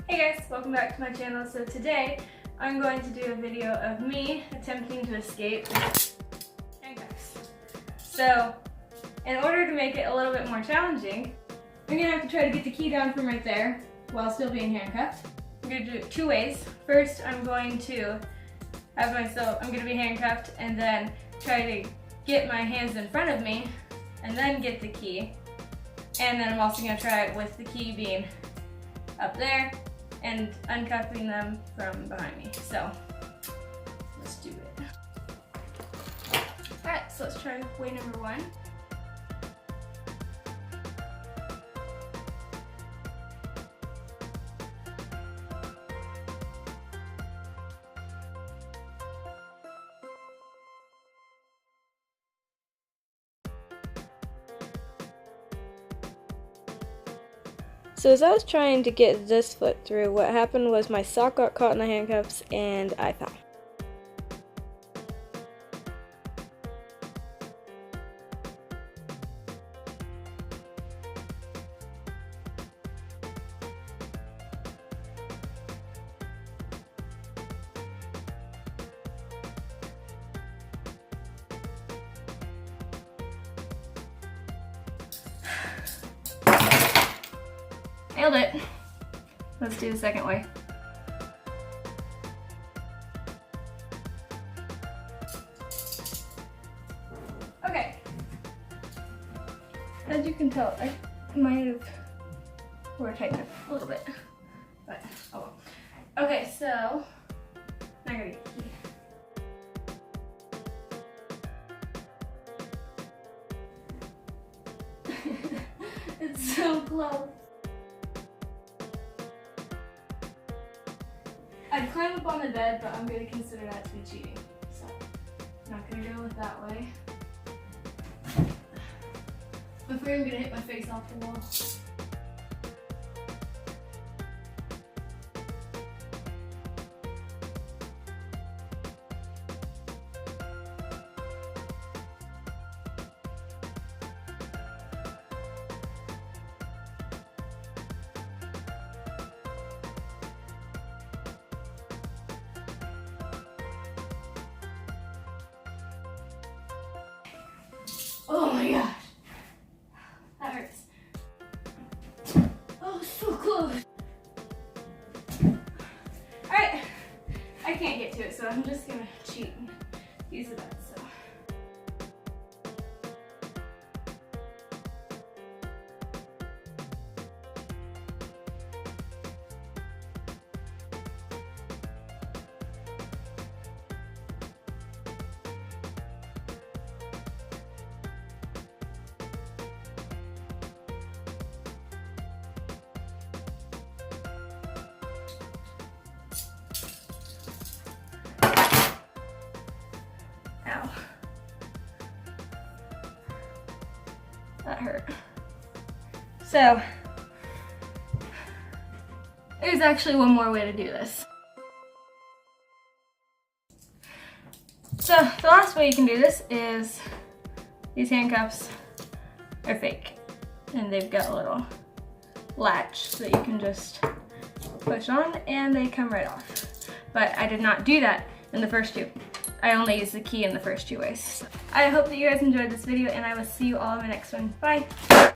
Hey guys, welcome back to my channel. So today I'm going to do a video of me attempting to escape handcuffs. So in order to make it a little bit more challenging, I'm gonna have to try to get the key down from right there while still being handcuffed. I'm gonna do it two ways. First, I'm going to be handcuffed and then try to get my hands in front of me and then get the key. And then I'm also gonna try it with the key being up there and uncuffing them from behind me. So let's do it. Alright, so let's try way number one. So as I was trying to get this foot through, what happened was my sock got caught in the handcuffs and I fell. Nailed it. Let's do the second way. Okay. As you can tell, I might have tightened it a little bit, but oh well. Okay, so now I gotta get the key. It's so close. I'd climb up on the bed, but I'm going to consider that to be cheating. So I'm not going to go with that way. I'm afraid I'm going to hit my face off the wall. Oh my gosh, that hurts. Oh, so close. Alright, I can't get to it, so I'm just gonna cheat and use the bed. So. Ow. That hurt. So, there's actually one more way to do this. So, the last way you can do this is these handcuffs are fake. And they've got a little latch that you can just push on and they come right off. But I did not do that in the first two. I only used the key in the first two ways. I hope that you guys enjoyed this video and I will see you all in the next one. Bye!